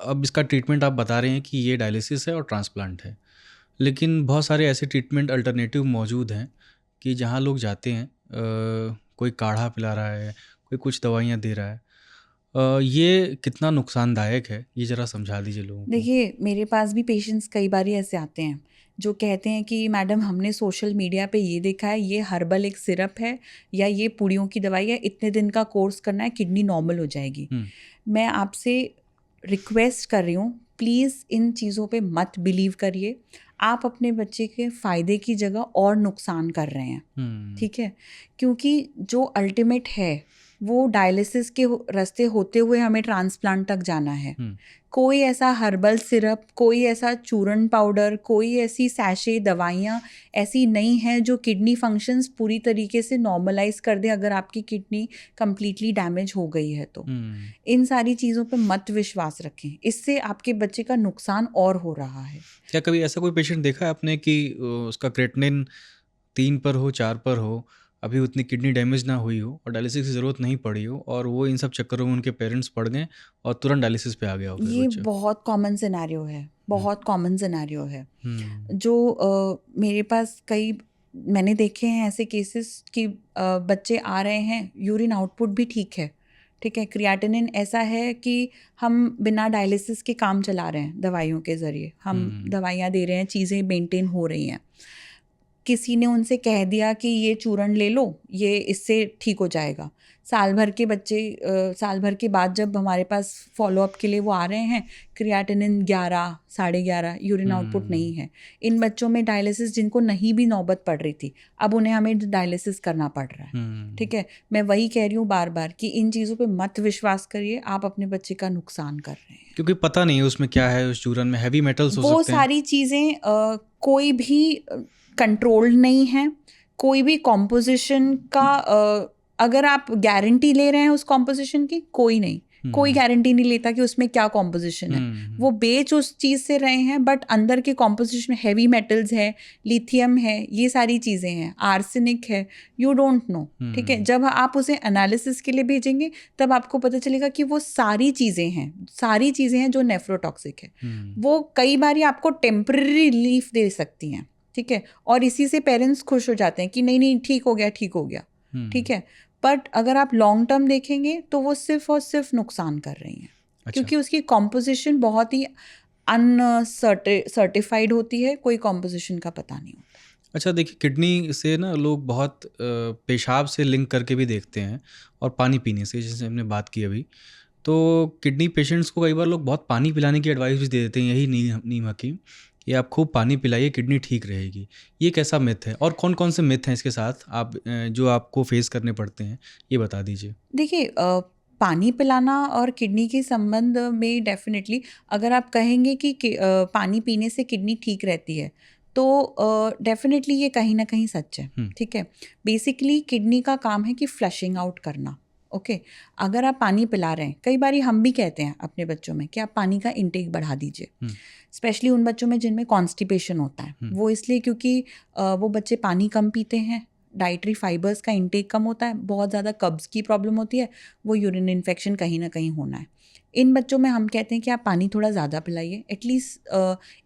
अब इसका ट्रीटमेंट आप बता रहे हैं कि ये डायलिसिस है और ट्रांसप्लांट है, लेकिन बहुत सारे ऐसे ट्रीटमेंट अल्टरनेटिव मौजूद हैं कि जहाँ लोग जाते हैं, कोई काढ़ा पिला रहा है, कोई कुछ दवाइयाँ दे रहा है। ये कितना नुकसानदायक है, ये ज़रा समझा दीजिए लोगों को। देखिए, मेरे पास भी पेशेंट्स कई बार ऐसे आते हैं जो कहते हैं कि मैडम हमने सोशल मीडिया पे ये देखा है, ये हर्बल एक सिरप है या ये पुड़ियों की दवाई है, इतने दिन का कोर्स करना है, किडनी नॉर्मल हो जाएगी। मैं आपसे रिक्वेस्ट कर रही हूँ, प्लीज़ इन चीज़ों पे मत बिलीव करिए। आप अपने बच्चे के फ़ायदे की जगह और नुकसान कर रहे हैं, ठीक है? क्योंकि जो अल्टीमेट है वो डायलिसिस के रास्ते होते हुए हमें ट्रांसप्लांट तक जाना है। कोई ऐसा हर्बल सिरप, कोई ऐसा चूर्ण पाउडर, कोई ऐसी सैशे दवाइयाँ ऐसी नहीं हैं जो किडनी फंक्शंस पूरी तरीके से नॉर्मलाइज कर दे अगर आपकी किडनी कम्प्लीटली डैमेज हो गई है तो। इन सारी चीज़ों पर मत विश्वास रखें, इससे आपके बच्चे का नुकसान और हो रहा है। क्या कभी ऐसा कोई पेशेंट देखा है आपने कि उसका क्रेटिनिन 3 पर हो, 4 पर हो, अभी उतनी किडनी डैमेज ना हुई हो और डायलिसिस की ज़रूरत नहीं पड़ी हो, और वो इन सब चक्करों में उनके पेरेंट्स पड़ गए और तुरंत डायलिसिस पे आ गया हो फिर ये बच्चा? बहुत कॉमन सिनेरियो है, बहुत कॉमन सिनेरियो है। हुँ। जो मेरे पास कई मैंने देखे हैं ऐसे केसेस कि बच्चे आ रहे हैं, यूरिन आउटपुट भी ठीक है, ठीक है, क्रिएटिनिन ऐसा है कि हम बिना डायलिसिस के काम चला रहे हैं, दवाइयों के ज़रिए हम दवाइयाँ दे रहे हैं, चीज़ें मेंटेन हो रही हैं। किसी ने उनसे कह दिया कि ये चूर्ण ले लो, ये इससे ठीक हो जाएगा। साल भर के बच्चे साल भर के बाद जब हमारे पास फॉलोअप के लिए वो आ रहे हैं, क्रिएटिनिन 11, 11.5, यूरिन आउटपुट नहीं है। इन बच्चों में डायलिसिस जिनको नहीं भी नौबत पड़ रही थी, अब उन्हें हमें डायलिसिस करना पड़ रहा है, ठीक है। मैं वही कह रही हूँ बार बार कि इन चीज़ों पे मत विश्वास करिए, आप अपने बच्चे का नुकसान कर रहे हैं। क्योंकि पता नहीं है उसमें क्या है, उस चूरन में हैवी मेटल्स हो वो सकते हैं। सारी चीज़ें कोई भी कंट्रोल्ड नहीं है, कोई भी कॉम्पोजिशन का अगर आप गारंटी ले रहे हैं उस कॉम्पोजिशन की, कोई नहीं, कोई गारंटी नहीं लेता कि उसमें क्या कॉम्पोजिशन है। वो बेच उस चीज़ से रहे हैं, बट अंदर के कॉम्पोजिशन में हैवी मेटल्स है, लिथियम है, ये सारी चीज़ें हैं, आर्सेनिक है, यू डोंट नो, ठीक है। जब आप उसे एनालिसिस के लिए भेजेंगे तब आपको पता चलेगा कि वो सारी चीज़ें हैं जो नेफ्रोटॉक्सिक है। वो कई बार आपको टेम्पररी रिलीफ दे सकती हैं, ठीक है, और इसी से पेरेंट्स खुश हो जाते हैं कि नहीं नहीं ठीक हो गया, ठीक है। बट अगर आप लॉन्ग टर्म देखेंगे तो वो सिर्फ और सिर्फ नुकसान कर रही हैं। अच्छा। क्योंकि उसकी कॉम्पोजिशन बहुत ही अनसर्टिफाइड होती है, कोई कॉम्पोजिशन का पता नहीं होता। अच्छा, देखिए, किडनी से ना लोग बहुत पेशाब से लिंक करके भी देखते हैं और पानी पीने से, जैसे हमने बात की अभी। तो किडनी पेशेंट्स को कई बार लोग बहुत पानी पिलाने की एडवाइस भी दे देते हैं, यही नीम हकीम, कि आप खूब पानी पिलाइए, किडनी ठीक रहेगी। ये कैसा मिथ है, और कौन कौन से मिथ हैं इसके साथ आप जो आपको फेस करने पड़ते हैं, ये बता दीजिए। देखिए, पानी पिलाना और किडनी के संबंध में डेफिनेटली अगर आप कहेंगे कि पानी पीने से किडनी ठीक रहती है तो डेफिनेटली ये कहीं ना कहीं सच है, ठीक है। बेसिकली किडनी का काम है कि फ्लशिंग आउट करना, ओके। अगर आप पानी पिला रहे हैं, कई बार हम भी कहते हैं अपने बच्चों में कि आप पानी का इंटेक बढ़ा दीजिए, स्पेशली उन बच्चों में जिनमें कॉन्स्टिपेशन होता है। वो इसलिए क्योंकि वो बच्चे पानी कम पीते हैं, डाइटरी फाइबर्स का इंटेक कम होता है, बहुत ज़्यादा कब्ज़ की प्रॉब्लम होती है, वो यूरिन इन्फेक्शन कहीं ना कहीं होना है। इन बच्चों में हम कहते हैं कि आप पानी थोड़ा ज़्यादा पिलाइए, एटलीस्ट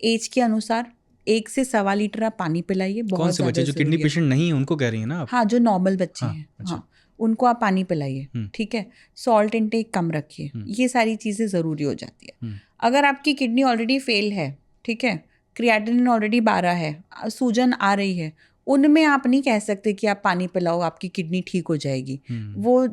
एज के अनुसार 1 से 1.25 लीटर आप पानी पिलाइए, कौन बहुत से बच्चे ज़्यादा जो किडनी ज़रूरी है। पेशेंट नहीं है उनको कह रही हैं ना आप? हाँ, जो नॉर्मल बच्चे हाँ, हैं, अच्छा। हाँ, उनको आप पानी पिलाइए, ठीक है। सॉल्ट इंटेक कम रखिए, ये सारी चीज़ें ज़रूरी हो जाती है। अगर आपकी किडनी ऑलरेडी फेल है, ठीक है, क्रिएटिनिन ऑलरेडी 12 है, सूजन आ रही है, उनमें आप नहीं कह सकते कि आप पानी पिलाओ आपकी किडनी ठीक हो जाएगी। वो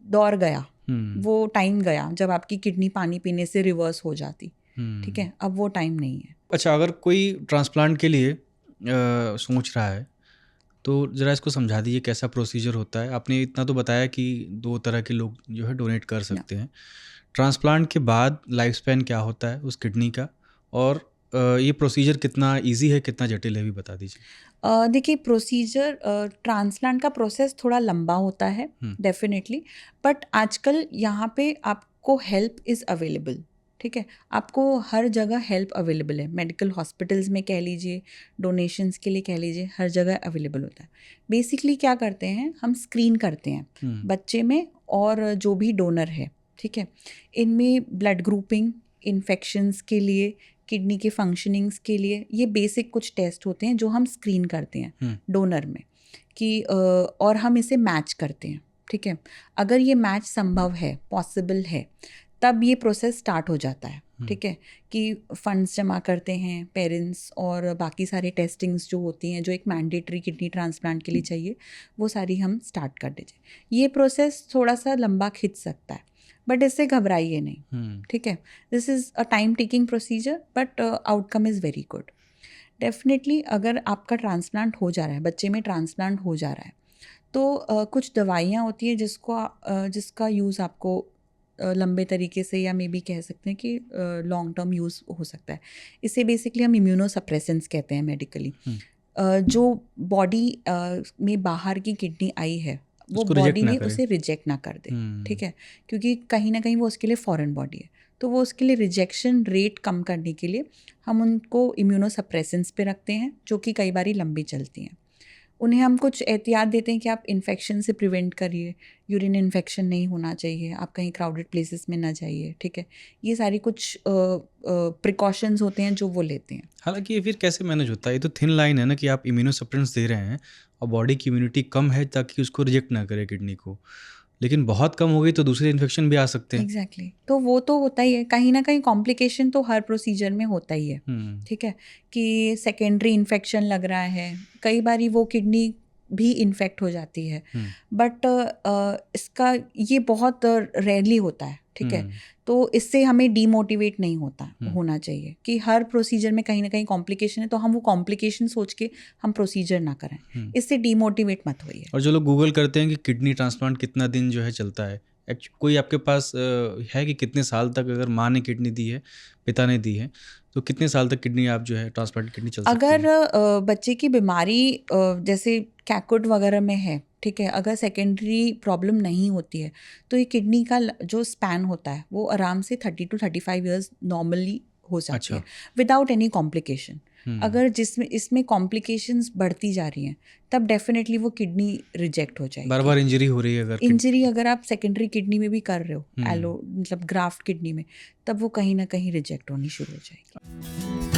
दौर गया, वो टाइम गया जब आपकी किडनी पानी पीने से रिवर्स हो जाती, ठीक है। अब वो टाइम नहीं है। अच्छा, अगर कोई ट्रांसप्लांट के लिए सोच रहा है तो ज़रा इसको समझा दीजिए कैसा प्रोसीजर होता है। आपने इतना तो बताया कि 2 तरह के लोग जो है डोनेट कर सकते हैं। ट्रांसप्लांट के बाद लाइफ स्पैन क्या होता है उस किडनी का, और ये प्रोसीजर कितना इजी है, कितना जटिल है, भी बता दीजिए। देखिए, प्रोसीजर ट्रांसप्लांट का प्रोसेस थोड़ा लंबा होता है डेफिनेटली, बट आजकल यहाँ पे आपको हेल्प इज़ अवेलेबल, ठीक है। आपको हर जगह हेल्प अवेलेबल है, मेडिकल हॉस्पिटल्स में कह लीजिए, डोनेशंस के लिए कह लीजिए, हर जगह अवेलेबल होता है। बेसिकली क्या करते हैं, हम स्क्रीन करते हैं बच्चे में और जो भी डोनर है, ठीक है। इनमें ब्लड ग्रुपिंग, इन्फेक्शंस के लिए, किडनी के फंक्शनिंग्स के लिए, ये बेसिक कुछ टेस्ट होते हैं जो हम स्क्रीन करते हैं डोनर में कि और हम इसे मैच करते हैं, ठीक है। अगर ये मैच संभव है, पॉसिबल है, तब ये प्रोसेस स्टार्ट हो जाता है, ठीक है, कि फंड्स जमा करते हैं पेरेंट्स और बाकी सारे टेस्टिंग्स जो होती हैं जो एक मैंडेटरी किडनी ट्रांसप्लांट के लिए चाहिए, वो सारी हम स्टार्ट कर दीजिए। ये प्रोसेस थोड़ा सा लंबा खिंच सकता है, बट इससे घबराइए नहीं, ठीक है। This is a time taking procedure but outcome is very good. Definitely अगर आपका ट्रांसप्लांट हो जा रहा है, बच्चे में ट्रांसप्लांट हो जा रहा है, तो कुछ दवाइयाँ होती हैं जिसका यूज़ आपको लंबे तरीके से या मे बी कह सकते हैं कि लॉन्ग टर्म यूज़ हो सकता है। इसे बेसिकली हम इम्यूनोसप्रेसेंट्स कहते हैं मेडिकली। जो बॉडी में बाहर की किडनी आई है वो बॉडी में उसे रिजेक्ट ना कर दे, ठीक है, क्योंकि कहीं ना कहीं वो उसके लिए फॉरेन बॉडी है। तो वो उसके लिए रिजेक्शन रेट कम करने के लिए हम उनको इम्यूनोसप्रेसेंट्स पे रखते हैं जो कि कई बारी लंबी चलती हैं। उन्हें हम कुछ एहतियात देते हैं कि आप इन्फेक्शन से प्रिवेंट करिए, यूरिन इन्फेक्शन नहीं होना चाहिए, आप कहीं क्राउडेड प्लेसेस में ना जाइए, ठीक है। ये सारी कुछ प्रिकॉशंस होते हैं जो वो लेते हैं। हालांकि ये फिर कैसे मैनेज होता है? ये तो थिन लाइन है ना कि आप इम्यूनोसप्रेसेंट्स दे रहे हैं और बॉडी की इम्यूनिटी कम है ताकि उसको रिजेक्ट ना करे किडनी को, लेकिन बहुत कम हो गई तो दूसरे इन्फेक्शन भी आ सकते हैं। एग्जैक्टली तो वो तो होता ही है, कहीं ना कहीं कॉम्प्लिकेशन तो हर प्रोसीजर में होता ही है, ठीक है, कि सेकेंडरी इन्फेक्शन लग रहा है, कई बारी वो किडनी भी इन्फेक्ट हो जाती है, बट इसका ये बहुत रेयरली होता है, ठीक है। तो इससे हमें डीमोटिवेट नहीं होना चाहिए कि हर प्रोसीजर में कहीं ना कहीं कॉम्प्लिकेशन है, तो हम वो कॉम्प्लिकेशन सोच के हम प्रोसीजर ना करें, इससे डीमोटिवेट मत होइए। और जो लोग गूगल करते हैं कि किडनी ट्रांसप्लांट कितना दिन जो है चलता है, कोई आपके पास है कि कितने साल तक, अगर माँ ने किडनी दी है, पिता ने दी है, तो कितने साल तक किडनी आप जो है ट्रांसप्लांट किडनी चल सकती है? अगर बच्चे की बीमारी जैसे कैकुट वगैरह में है, ठीक है, अगर सेकेंडरी प्रॉब्लम नहीं होती है तो ये किडनी का जो स्पैन होता है वो आराम से 30 to 35 ईयर्स नॉर्मली हो सकती है विदाउट एनी कॉम्प्लिकेशन। अगर जिसमें इसमें कॉम्प्लिकेशंस बढ़ती जा रही हैं तब डेफिनेटली वो किडनी रिजेक्ट हो जाएगी। बार बार इंजरी हो रही है, अगर आप सेकेंडरी किडनी में भी कर रहे हो, एलो मतलब ग्राफ्ट किडनी में, तब वो कहीं ना कहीं रिजेक्ट होनी शुरू हो जाएगी।